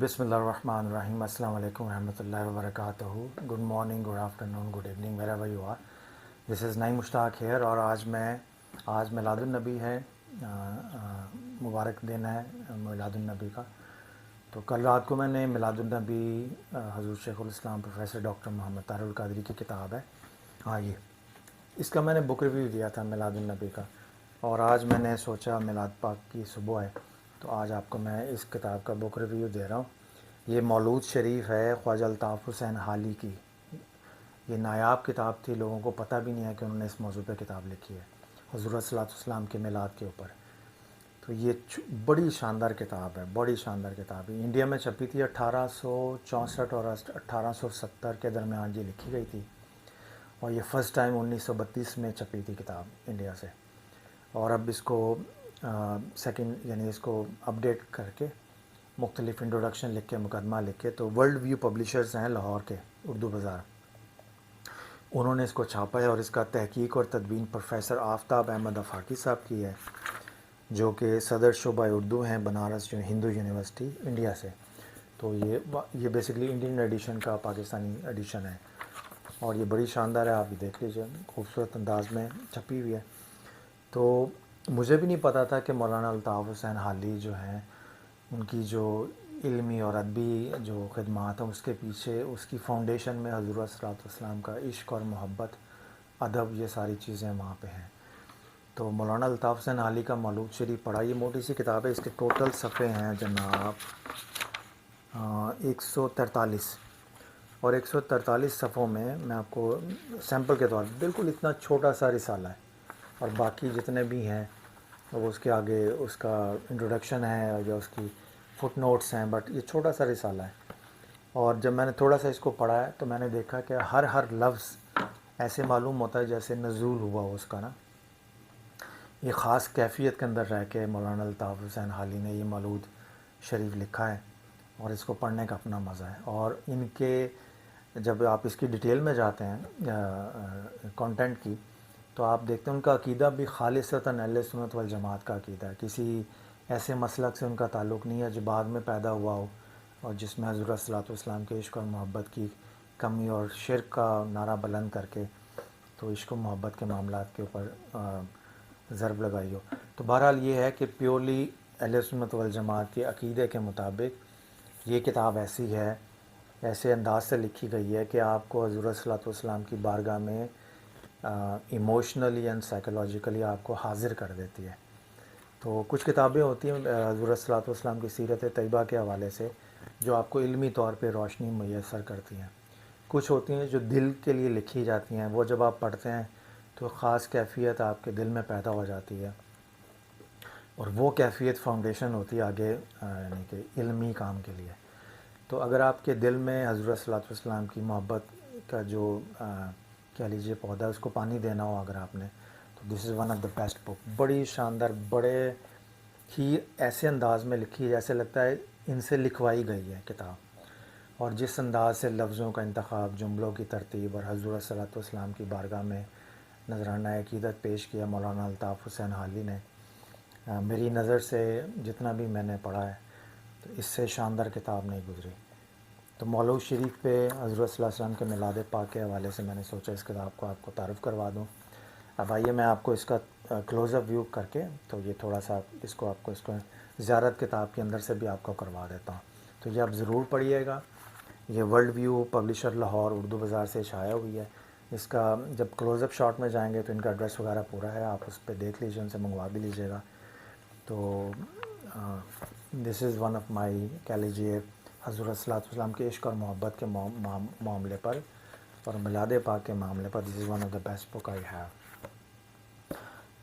بسم اللہ الرحمن الرحیم. السلام علیکم ورحمۃ اللہ وبرکاتہ. Good morning, good afternoon, good evening wherever you are. This is نئی مشتاق ہیئر. اور آج میلاد النبی ہے, مبارک دن ہے میلاد النبی کا. تو کل رات کو میں نے میلاد النبی حضور شیخ الاسلام پروفیسر ڈاکٹر محمد طاہر القادری کی کتاب ہے, یہ اس کا میں نے بک ریویو دیا تھا میلاد النبی کا. اور آج میں نے سوچا میلاد پاک کی صبح ہے تو آج آپ کو میں اس کتاب کا بک ریویو دے رہا ہوں. یہ مولود شریف ہے خواجہ الطاف حسین حالی کی. یہ نایاب کتاب تھی, لوگوں کو پتہ بھی نہیں ہے کہ انہوں نے اس موضوع پہ کتاب لکھی ہے, حضور صلی اللہ علیہ وسلم کے میلاد کے اوپر. تو یہ بڑی شاندار کتاب ہے, بڑی شاندار کتاب ہے. انڈیا میں چھپی تھی 1864 اور 1870 کے درمیان یہ لکھی گئی تھی, اور یہ فرسٹ ٹائم 1932 میں چھپی تھی کتاب انڈیا سے. اور اب اس کو سیکنڈ یعنی اس کو اپڈیٹ کر کے مختلف انٹروڈکشن لکھ کے, مقدمہ لکھ کے, تو ورلڈ ویو پبلیشرز ہیں لاہور کے, اردو بازار, انہوں نے اس کو چھاپا ہے. اور اس کا تحقیق اور تدوین پروفیسر آفتاب احمد آفاقی صاحب کی ہے, جو کہ صدر شعبہ اردو ہیں بنارس ہندو یونیورسٹی انڈیا سے. تو یہ بیسکلی انڈین ایڈیشن کا پاکستانی ایڈیشن ہے, اور یہ بڑی شاندار ہے. آپ بھی دیکھ لیجئے, خوبصورت انداز میں چھپی ہوئی ہے. تو مجھے بھی نہیں پتہ تھا کہ مولانا الطاف حسین حالی جو ہیں, ان کی جو علمی اور ادبی جو خدمات ہیں, اس کے پیچھے اس کی فاؤنڈیشن میں حضور صلی اللہ علیہ وسلم کا عشق اور محبت, ادب, یہ ساری چیزیں وہاں پہ ہیں. تو مولانا الطاف حسین حالی کا مولود شریف پڑھا. یہ موٹی سی کتاب ہے, اس کے ٹوٹل صفحے ہیں جناب 143, اور 143 صفحوں میں آپ کو سیمپل کے طور پر بالکل اتنا چھوٹا سا رسالہ ہے, اور باقی جتنے بھی ہیں وہ اس کے آگے اس کا انٹروڈکشن ہے یا اس کی فٹ نوٹس ہیں, بٹ یہ چھوٹا سا رسالہ ہے. اور جب میں نے تھوڑا سا اس کو پڑھا ہے تو میں نے دیکھا کہ ہر لفظ ایسے معلوم ہوتا ہے جیسے نزول ہوا ہو اس کا نا. یہ خاص کیفیت کے اندر رہ کے مولانا الطاف حسین حالی نے یہ مولود شریف لکھا ہے, اور اس کو پڑھنے کا اپنا مزہ ہے. اور ان کے جب آپ اس کی ڈیٹیل میں جاتے ہیں کانٹینٹ کی, تو آپ دیکھتے ہیں ان کا عقیدہ بھی خالصتاً اہل سنت والجماعت کا عقیدہ ہے. کسی ایسے مسلک سے ان کا تعلق نہیں ہے جو بعد میں پیدا ہوا ہو, اور جس میں حضور صلی اللہ علیہ وسلم کے عشق اور محبت کی کمی اور شرک کا نعرہ بلند کر کے تو عشق و محبت کے معاملات کے اوپر ضرب لگائی ہو. تو بہرحال یہ ہے کہ پیورلی اہل سنت والجماعت کے عقیدے کے مطابق یہ کتاب ایسی ہے, ایسے انداز سے لکھی گئی ہے کہ آپ کو حضور صلی اللہ علیہ وسلم کی بارگاہ میں ایموشنلی اینڈ سائیکولوجیکلی آپ کو حاضر کر دیتی ہے. تو کچھ کتابیں ہوتی ہیں حضور صلی اللہ علیہ وسلم کی سیرت طیبہ کے حوالے سے جو آپ کو علمی طور پہ روشنی میسر کرتی ہیں. کچھ ہوتی ہیں جو دل کے لیے لکھی جاتی ہیں, وہ جب آپ پڑھتے ہیں تو خاص کیفیت آپ کے دل میں پیدا ہو جاتی ہے, اور وہ کیفیت فاؤنڈیشن ہوتی ہے آگے یعنی کہ علمی کام کے لیے. تو اگر آپ کے دل میں حضور صلی اللہ علیہ وسلم کی محبت کا جو کہہ لیجیے پودا, اس کو پانی دینا ہو اگر آپ نے, تو this is one of the best book. بڑی شاندار, بڑے ہی ایسے انداز میں لکھی جیسے لگتا ہے ان سے لکھوائی گئی ہے کتاب. اور جس انداز سے لفظوں کا انتخاب, جملوں کی ترتیب, اور حضور صلی اللہ علیہ وسلم کی بارگاہ میں نذرانہ عقیدت پیش کیا مولانا الطاف حسین حالی نے, میری نظر سے جتنا بھی میں نے پڑھا ہے تو اس سے شاندار کتاب نہیں گزری. تو مولود شریف پہ حضرت صلی اللہ علیہ وسلم کے میلاد پاک کے حوالے سے میں نے سوچا اس کتاب کو آپ کو تعارف کروا دوں. اب آئیے میں آپ کو اس کا کلوز اپ ویو کر کے تو یہ تھوڑا سا اس کو زیارت کتاب کے اندر سے بھی آپ کو کروا دیتا ہوں. تو یہ آپ ضرور پڑھیے گا. یہ world view publisher Lahore Urdu Bazaar سے شائع ہوئی ہے. اس کا جب کلوز اپ شاٹ میں جائیں گے تو ان کا ایڈریس وغیرہ پورا ہے, آپ اس پہ دیکھ لیجیے, ان سے منگوا بھی لیجیے گا. تو this is one of my کہہ لیجیے حضرت صلی اللہ علیہ وسلم کے عشق اور محبت کے معاملے پر اور میلاد پاک کے معاملے پر this is one of the best book I have.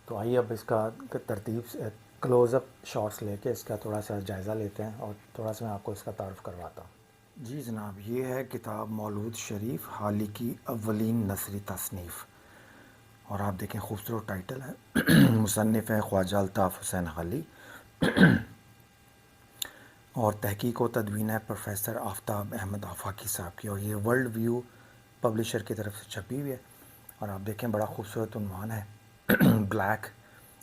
تو آئیے اب اس کا ترتیب سے کلوز اپ شارٹس لے کے اس کا تھوڑا سا جائزہ لیتے ہیں, اور تھوڑا سا میں آپ کو اس کا تعارف کرواتا ہوں. جی جناب, یہ ہے کتاب مولود شریف حالی کی اولین نثری تصنیف, اور آپ دیکھیں خوبصورت ٹائٹل ہے. مصنف ہے خواجہ الطاف حسین حالی, اور تحقیق و تدوین ہے پروفیسر آفتاب احمد آفاقی صاحب کی, اور یہ ورلڈ ویو پبلیشر کی طرف سے چھپی ہوئی ہے. اور آپ دیکھیں بڑا خوبصورت عنوان ہے,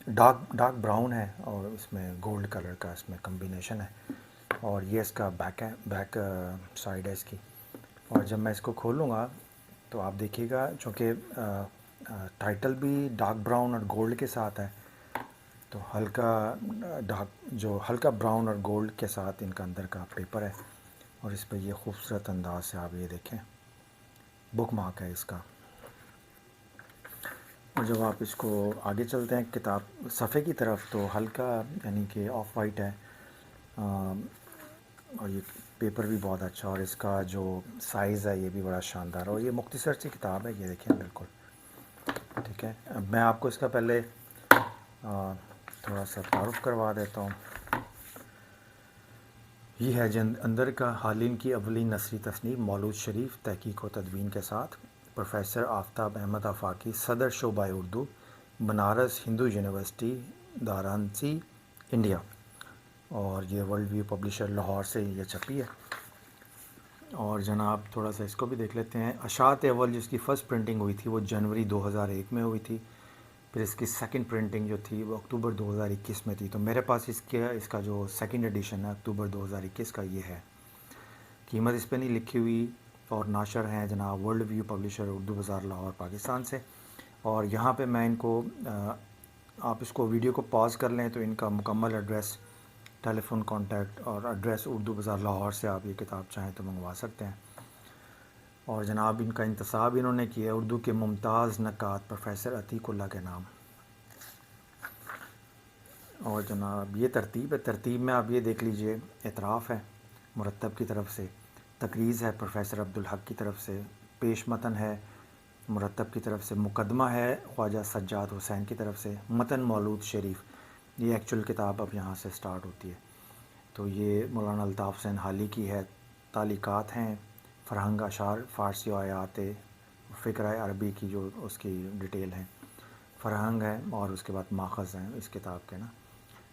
ڈارک براؤن ہے, اور اس میں گولڈ کلر کا اس میں کمبینیشن ہے. اور یہ اس کا بیک سائڈ ہے اس کی. اور جب میں اس کو کھولوں گا تو آپ دیکھیے گا چونکہ ٹائٹل بھی ڈارک براؤن اور گولڈ کے ساتھ ہے، تو ہلکا براؤن اور گولڈ کے ساتھ ان کا اندر کا پیپر ہے. اور اس پہ یہ خوبصورت انداز سے آپ یہ دیکھیں بک مارک ہے اس کا. اور جب آپ اس کو آگے چلتے ہیں کتاب صفحے کی طرف تو ہلکا یعنی کہ آف وائٹ ہے، اور یہ پیپر بھی بہت اچھا، اور اس کا جو سائز ہے یہ بھی بڑا شاندار، اور یہ مختصر سی کتاب ہے، یہ دیکھیں بالکل ٹھیک ہے. میں آپ کو اس کا پہلے تھوڑا سا تعارف کروا دیتا ہوں. یہ ہے اندر کا حالین کی اولین نثری تصنیف مولود شریف تحقیق و تدوین کے ساتھ پروفیسر آفتاب احمد آفاقی صدر شعبہ اردو بنارس ہندو یونیورسٹی وارانسی انڈیا. اور یہ ورلڈ ویو پبلشر لاہور سے یہ چھپی ہے. اور جناب تھوڑا سا اس کو بھی دیکھ لیتے ہیں. اشاعت اول جس کی فرسٹ پرنٹنگ ہوئی تھی وہ جنوری 2001 میں ہوئی تھی، پھر اس کی سیکنڈ پرنٹنگ جو تھی وہ اکتوبر 2021 میں تھی. تو میرے پاس اس کا جو سیکنڈ ایڈیشن ہے اکتوبر 2021 کا یہ ہے. قیمت اس پہ نہیں لکھی ہوئی، اور ناشر ہیں جناب world view publisher Urdu Bazaar Lahore Pakistan سے. اور یہاں پہ میں ان کو آپ اس کو ویڈیو کو پاز کر لیں تو ان کا مکمل ایڈریس، ٹیلی فون کانٹیکٹ اور ایڈریس اردو بازار لاہور سے آپ یہ کتاب چاہیں تو منگوا سکتے ہیں. اور جناب ان کا انتصاب انہوں نے کیا اردو کے ممتاز نکات پروفیسر عتیق اللہ کے نام. اور جناب یہ ترتیب ہے، ترتیب میں آپ یہ دیکھ لیجئے اعتراف ہے مرتب کی طرف سے، تقریض ہے پروفیسر عبدالحق کی طرف سے، پیش متن ہے مرتب کی طرف سے، مقدمہ ہے خواجہ سجاد حسین کی طرف سے، متن مولود شریف. یہ ایکچول کتاب اب یہاں سے سٹارٹ ہوتی ہے. تو یہ مولانا الطاف حسین حالی کی ہے. تعلیقات ہیں فرہنگ اشعار فارسی و آیات فقرہ عربی کی جو اس کی ڈیٹیل ہیں، فرہنگ ہے، اور اس کے بعد ماخذ ہیں اس کتاب کے نا.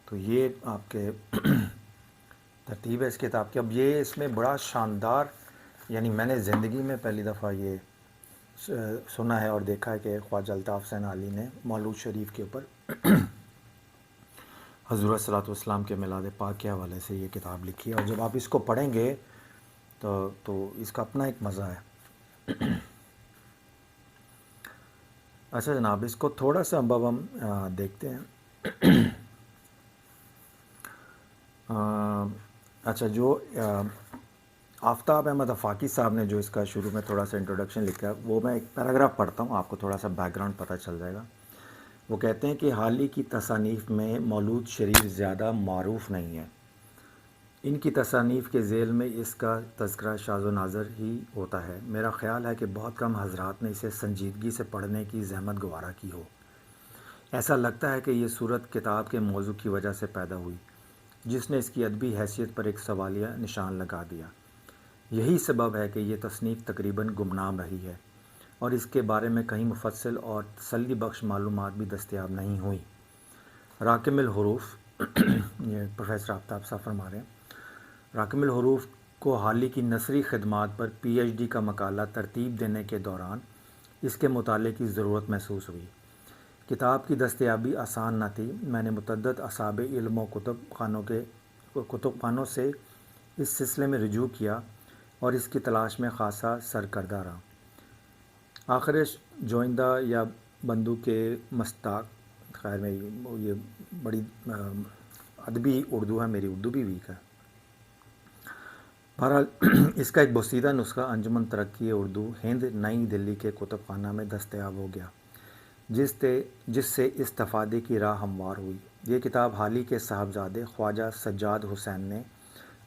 تو یہ آپ کے ترتیب ہے اس کتاب کی. اب یہ اس میں بڑا شاندار، یعنی میں نے زندگی میں پہلی دفعہ یہ سنا ہے اور دیکھا ہے کہ خواجہ الطاف حسین حالی نے مولود شریف کے اوپر حضور صلی اللہ علیہ وسلم کے میلاد پاک کے حوالے سے یہ کتاب لکھی ہے. اور جب آپ اس کو پڑھیں گے تو اس کا اپنا ایک مزہ ہے. اچھا جناب اس کو تھوڑا سا اب ہم دیکھتے ہیں. اچھا جو آفتاب احمد آفاقی صاحب نے جو اس کا شروع میں تھوڑا سا انٹروڈکشن لکھا ہے وہ میں ایک پیراگراف پڑھتا ہوں، آپ کو تھوڑا سا بیک گراؤنڈ پتہ چل جائے گا. وہ کہتے ہیں کہ حالی کی تصانیف میں مولود شریف زیادہ معروف نہیں ہے. ان کی تصانیف کے ذیل میں اس کا تذکرہ شاذ و نادر ہی ہوتا ہے. میرا خیال ہے کہ بہت کم حضرات نے اسے سنجیدگی سے پڑھنے کی زحمت گوارا کی ہو. ایسا لگتا ہے کہ یہ صورت کتاب کے موضوع کی وجہ سے پیدا ہوئی جس نے اس کی ادبی حیثیت پر ایک سوالیہ نشان لگا دیا. یہی سبب ہے کہ یہ تصنیف تقریباً گمنام رہی ہے اور اس کے بارے میں کہیں مفصل اور تسلی بخش معلومات بھی دستیاب نہیں ہوئیں. راکم الحروف یہ پروفیسر آفتاب صاحب فرما رہے ہیں، راکم الحروف کو حالی کی نثری خدمات پر پی ایچ ڈی کا مقالہ ترتیب دینے کے دوران اس کے مطالعے کی ضرورت محسوس ہوئی. کتاب کی دستیابی آسان نہ تھی. میں نے متعدد اصحاب علم و کتب خانوں سے اس سلسلے میں رجوع کیا اور اس کی تلاش میں خاصا سرگردہ رہا. آخرش جوئندہ یا بندو کے مستاق، خیر میری یہ بڑی ادبی اردو ہے، میری اردو بھی ویک ہے. بہرحال اس کا ایک بوسیدہ نسخہ انجمن ترقی اردو ہند نئی دلی کے کتب خانہ میں دستیاب ہو گیا جس سے استفادے کی راہ ہموار ہوئی. یہ کتاب حالی کے صاحبزادے خواجہ سجاد حسین نے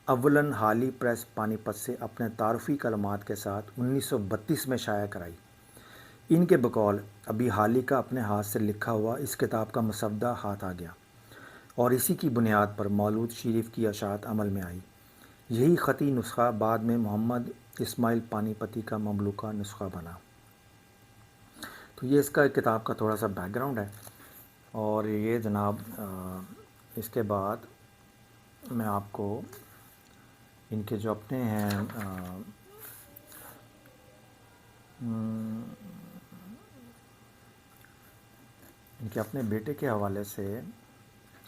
اولاً حالی پریس پانی پت سے اپنے تعارفی کلمات کے ساتھ 1932 میں شائع کرائی. ان کے بقول ابھی حالی کا اپنے ہاتھ سے لکھا ہوا اس کتاب کا مسودہ ہاتھ آ گیا اور اسی کی بنیاد پر مولود شریف کی اشاعت عمل میں آئی. یہی خطی نسخہ بعد میں محمد اسماعیل پانی پتی کا مملوکہ نسخہ بنا. تو یہ اس کا کتاب کا تھوڑا سا بیک گراؤنڈ ہے. اور یہ جناب اس کے بعد میں آپ کو ان کے جو اپنے ہیں ان کے اپنے بیٹے کے حوالے سے،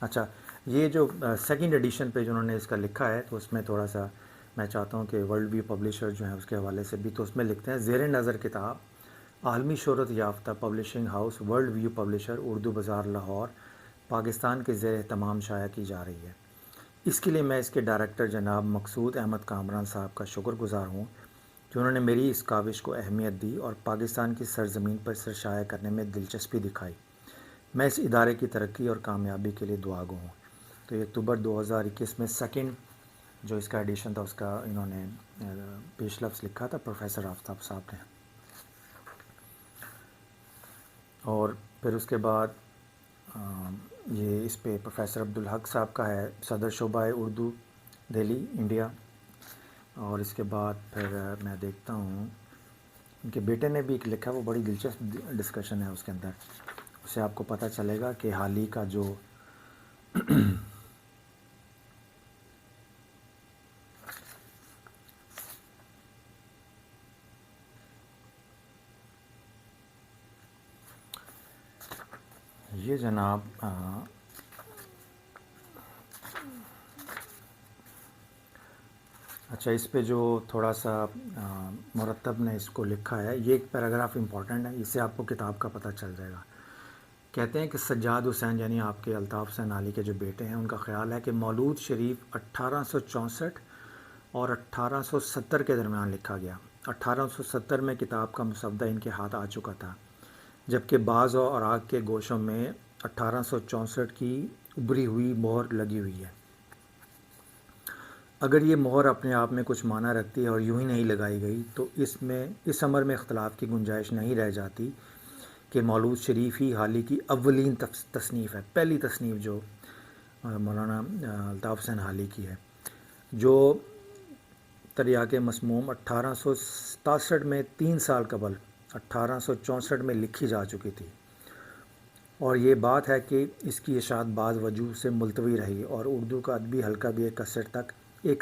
اچھا یہ جو سیکنڈ ایڈیشن پہ جو انہوں نے اس کا لکھا ہے تو اس میں تھوڑا سا میں چاہتا ہوں کہ ورلڈ ویو پبلشر جو ہیں اس کے حوالے سے بھی، تو اس میں لکھتے ہیں زیر نظر کتاب عالمی شہرت یافتہ publishing house world view publisher Urdu Bazaar Lahore Pakistan کے زیر اہتمام شائع کی جا رہی ہے۔ اس کے لیے میں اس کے ڈائریکٹر جناب مقصود احمد کامران صاحب کا شکر گزار ہوں کہ انہوں نے میری اس کاوش کو اہمیت دی اور پاکستان کی سرزمین پر اسے شائع کرنے میں دلچسپی دکھائی۔ میں اس ادارے کی ترقی اور کامیابی کے لیے دعا گو ہوں۔ تو یہ اکتوبر 2021 میں سیکنڈ جو اس کا ایڈیشن تھا اس کا انہوں نے پیش لفظ لکھا تھا پروفیسر آفتاب صاحب نے۔ اور پھر اس کے بعد یہ اس پہ پروفیسر عبدالحق صاحب کا ہے، صدر شعبہ اردو دہلی انڈیا۔ اور اس کے بعد پھر میں دیکھتا ہوں ان کے بیٹے نے بھی ایک لکھا، وہ بڑی دلچسپ ڈسکشن ہے اس کے اندر، اس سے آپ کو پتہ چلے گا کہ حال ہی کا جو یہ جناب اچھا اس پہ جو تھوڑا سا مرتب نے اس کو لکھا ہے، یہ ایک پیراگراف امپورٹنٹ ہے، اس سے آپ کو کتاب کا پتہ چل جائے گا۔ کہتے ہیں کہ سجاد حسین یعنی آپ کے الطاف حسین علی کے جو بیٹے ہیں، ان کا خیال ہے کہ مولود شریف 1864 اور 1870 کے درمیان لکھا گیا۔ 1870 میں کتاب کا مسودہ ان کے ہاتھ آ چکا تھا، جبکہ بعض اوراق کے گوشوں میں 1864 کی ابری ہوئی مہر لگی ہوئی ہے۔ اگر یہ مہر اپنے آپ میں کچھ معنی رکھتی ہے اور یوں ہی نہیں لگائی گئی تو اس امر میں اختلاف کی گنجائش نہیں رہ جاتی کہ مولود شریف ہی حال ہی کی اولین تصنیف ہے، پہلی تصنیف جو مولانا الطاف حسین حالی کی ہے، جو تریاق مسموم 1867 میں 3 سال قبل 1864 میں لکھی جا چکی تھی، اور یہ بات ہے کہ اس کی اشاعت بعض وجوہ سے ملتوی رہی اور اردو کا ادبی حلقہ بھی ایک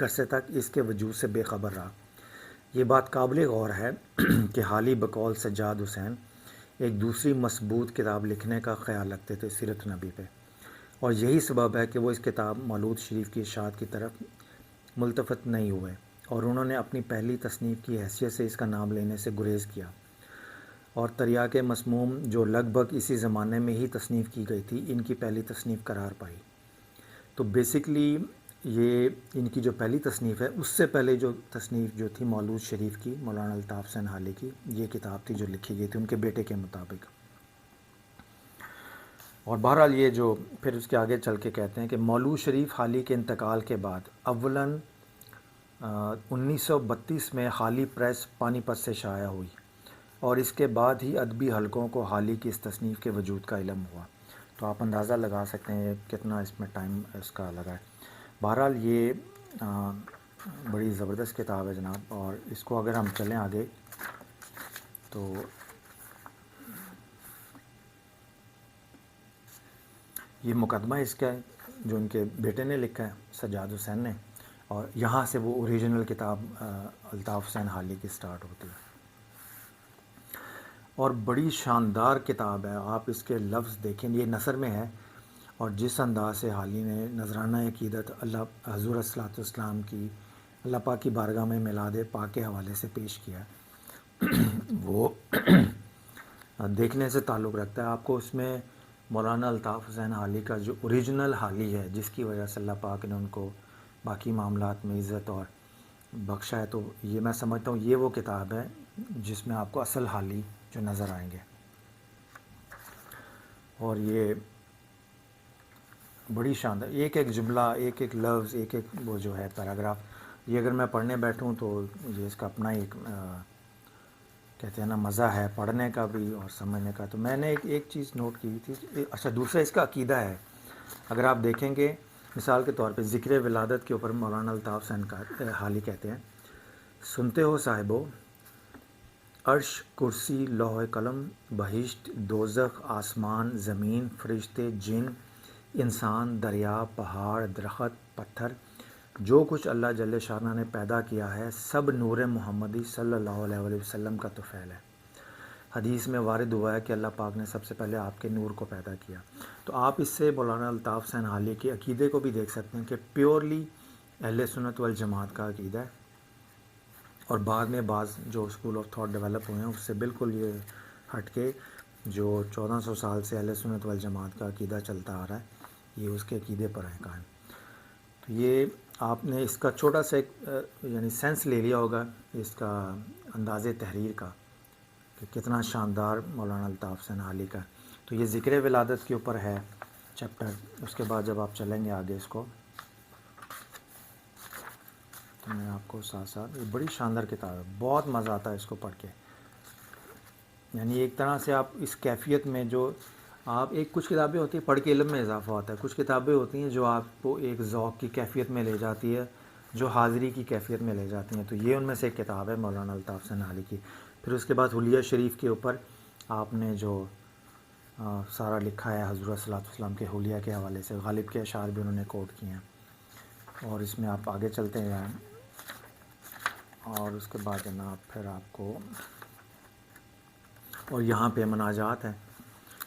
عرصے تک اس کے وجود سے بے خبر رہا۔ یہ بات قابل غور ہے کہ حالی بقول سجاد حسین ایک دوسری مثبوت کتاب لکھنے کا خیال رکھتے تھے سیرت نبی پہ، اور یہی سبب ہے کہ وہ اس کتاب مولود شریف کی اشاعت کی طرف ملتفت نہیں ہوئے اور انہوں نے اپنی پہلی تصنیف کی حیثیت سے اس کا نام لینے سے گریز کیا، اور تریاق مسموم جو لگ بھگ اسی زمانے میں ہی تصنیف کی گئی تھی ان کی پہلی تصنیف قرار پائی۔ تو بیسکلی یہ ان کی جو پہلی تصنیف ہے اس سے پہلے جو تصنیف جو تھی مولود شریف کی مولانا الطاف حسین حالی کی، یہ کتاب تھی جو لکھی گئی تھی ان کے بیٹے کے مطابق۔ اور بہرحال یہ جو پھر اس کے آگے چل کے کہتے ہیں کہ مولود شریف حالی کے انتقال کے بعد اولاً 1932 میں حالی پریس پانی پت سے شائع ہوئی، اور اس کے بعد ہی ادبی حلقوں کو حالی کی اس تصنیف کے وجود کا علم ہوا۔ تو آپ اندازہ لگا سکتے ہیں کتنا اس میں ٹائم اس کا لگا ہے۔ بہرحال یہ بڑی زبردست کتاب ہے جناب، اور اس کو اگر ہم چلیں آگے تو یہ مقدمہ اس کا ہے جو ان کے بیٹے نے لکھا ہے سجاد حسین نے، اور یہاں سے وہ اوریجنل کتاب الطاف حسین حالی کی سٹارٹ ہوتی ہے، اور بڑی شاندار کتاب ہے۔ آپ اس کے لفظ دیکھیں، یہ نثر میں ہے، اور جس انداز سے حالی نے نذرانہ عقیدت اللہ حضور الصلوۃ والسلام کی اللہ پاک کی بارگاہ میں میلاد پاک کے حوالے سے پیش کیا وہ دیکھنے سے تعلق رکھتا ہے۔ آپ کو اس میں مولانا الطاف حسین حالی کا جو اوریجنل حالی ہے، جس کی وجہ سے اللہ پاک نے ان کو باقی معاملات میں عزت اور بخشا ہے، تو یہ میں سمجھتا ہوں یہ وہ کتاب ہے جس میں آپ کو اصل حالی جو نظر آئیں گے۔ اور یہ بڑی شاندار، ایک ایک جملہ، ایک ایک لفظ، ایک ایک وہ جو ہے پیراگراف، یہ اگر میں پڑھنے بیٹھوں تو یہ اس کا اپنا ایک کہتے ہیں نا مزہ ہے پڑھنے کا بھی اور سمجھنے کا۔ تو میں نے ایک چیز نوٹ کی تھی، اچھا دوسرا اس کا عقیدہ ہے۔ اگر آپ دیکھیں گے مثال کے طور پہ ذکر ولادت کے اوپر مولانا الطاف حسین حالی کہتے ہیں، سنتے ہو صاحبو، عرش، کرسی، لوح قلم، بہشت، دوزخ، آسمان، زمین، فرشتے، جن، انسان، دریا، پہاڑ، درخت، پتھر، جو کچھ اللہ جل شانہ نے پیدا کیا ہے سب نور محمدی صلی اللہ علیہ وسلم کا طفیل ہے۔ حدیث میں وارد ہوا ہے کہ اللہ پاک نے سب سے پہلے آپ کے نور کو پیدا کیا. تو آپ اس سے مولانا الطاف حسین حالی کے عقیدے کو بھی دیکھ سکتے ہیں کہ پیورلی اہل سنت والجماعت کا عقیدہ ہے، اور بعد میں بعض جو اسکول آف تھاٹ ڈیولپ ہوئے ہیں اس سے بالکل یہ ہٹ کے جو 1400 سال سے اہل سنت والجماعت کا عقیدہ چلتا آ رہا ہے، یہ اس کے عقیدے پر ہے قائم. تو یہ آپ نے اس کا چھوٹا سا ایک یعنی سینس لے لیا ہوگا اس کا انداز تحریر کا کہ کتنا شاندار مولانا الطاف حسین حالی کا. تو یہ ذکر ولادت کے اوپر ہے چیپٹر. اس کے بعد جب آپ چلیں گے آگے اس کو تو میں آپ کو ساتھ ساتھ، یہ بڑی شاندار کتاب ہے، بہت مزہ آتا ہے اس کو پڑھ کے. یعنی ایک طرح سے آپ اس کیفیت میں جو آپ کچھ کتابیں ہوتی ہیں پڑھ کے علم میں اضافہ ہوتا ہے، کچھ کتابیں ہوتی ہیں جو آپ کو ایک ذوق کی کیفیت میں لے جاتی ہے، جو حاضری کی کیفیت میں لے جاتی ہیں. تو یہ ان میں سے ایک کتاب ہے مولانا الطاف حسین حالی کی. پھر اس کے بعد حلیہ شریف کے اوپر آپ نے جو سارا لکھا ہے حضور صلی اللہ علیہ وسلم کے حلیہ کے حوالے سے، غالب کے اشعار بھی انہوں نے کوٹ کیے ہیں. اور اس میں آپ آگے چلتے ہیں اور اس کے بعد جناب پھر آپ کو، اور یہاں پہ مناجات ہیں،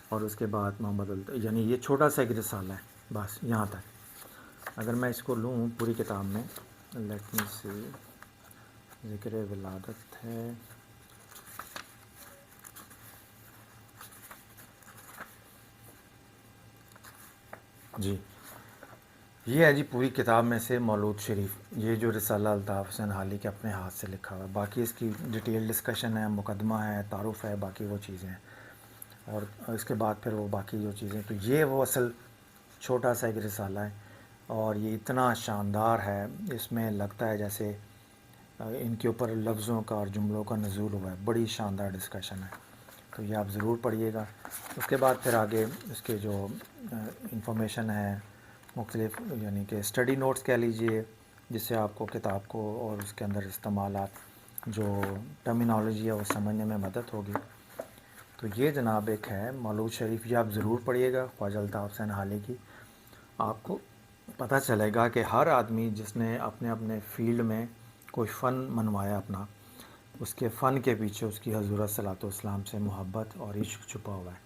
اور اس کے بعد محمد یعنی یہ چھوٹا سا ایک رسالہ ہے بس یہاں تک. اگر میں اس کو لوں پوری کتاب میں، لیٹ می سی، ذکر ولادت ہے، جی یہ ہے جی پوری کتاب میں سے مولود شریف، یہ جو رسالہ الطاف حسین حالی کے اپنے ہاتھ سے لکھا ہوا ہے. باقی اس کی ڈیٹیل ڈسکشن ہے، مقدمہ ہے، تعارف ہے، باقی وہ چیزیں ہیں. اور اس کے بعد پھر وہ باقی جو چیزیں، تو یہ وہ اصل چھوٹا سا ایک رسالہ ہے، اور یہ اتنا شاندار ہے، اس میں لگتا ہے جیسے ان کے اوپر لفظوں کا اور جملوں کا نزول ہوا ہے. بڑی شاندار ڈسکشن ہے، تو یہ آپ ضرور پڑھیے گا. اس کے بعد پھر آگے اس کے جو انفارمیشن ہے مختلف، یعنی کہ اسٹڈی نوٹس کہہ لیجئے، جس سے آپ کو کتاب کو اور اس کے اندر استعمالات جو ٹرمینالوجی ہے وہ سمجھنے میں مدد ہوگی. تو یہ جناب ایک ہے مولود شریف، یہ آپ ضرور پڑھیے گا خواجہ الطاف حسین حالی کی. آپ کو پتہ چلے گا کہ ہر آدمی جس نے اپنے اپنے فیلڈ میں کوئی فن منوایا اپنا، اس کے فن کے پیچھے اس کی حضور صلی اللہ علیہ وسلم سے محبت اور عشق چھپا ہوا ہے.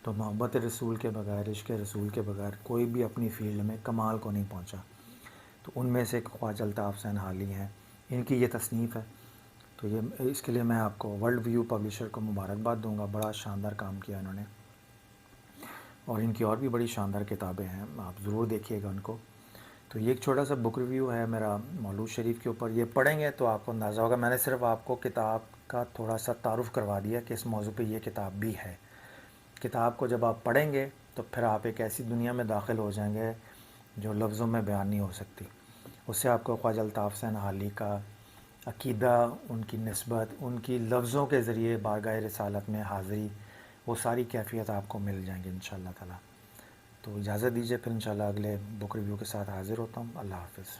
تو محبت رسول کے بغیر، عشق رسول کے بغیر کوئی بھی اپنی فیلڈ میں کمال کو نہیں پہنچا. تو ان میں سے ایک خواجہ الطاف حسین حالی ہیں، ان کی یہ تصنیف ہے. تو یہ اس کے لیے میں آپ کو ورلڈ ویو پبلشر کو مبارکباد دوں گا، بڑا شاندار کام کیا انہوں نے. اور ان کی اور بھی بڑی شاندار کتابیں ہیں، آپ ضرور دیکھیے گا ان کو. تو یہ ایک چھوٹا سا بک ریویو ہے میرا مولود شریف کے اوپر. یہ پڑھیں گے تو آپ کو اندازہ ہوگا، میں نے صرف آپ کو کتاب کا تھوڑا سا تعارف کروا دیا کہ اس موضوع پہ یہ کتاب بھی ہے. کتاب کو جب آپ پڑھیں گے تو پھر آپ ایک ایسی دنیا میں داخل ہو جائیں گے جو لفظوں میں بیان نہیں ہو سکتی. اس سے آپ کو خواجہ الطاف حسین حالی کا عقیدہ، ان کی نسبت، ان کی لفظوں کے ذریعے بارگاہ رسالت میں حاضری، وہ ساری کیفیت آپ کو مل جائیں گی انشاءاللہ تعالی. تو اجازت دیجیے، پھر انشاءاللہ اگلے بک ریویو کے ساتھ حاضر ہوتا ہوں. اللہ حافظ.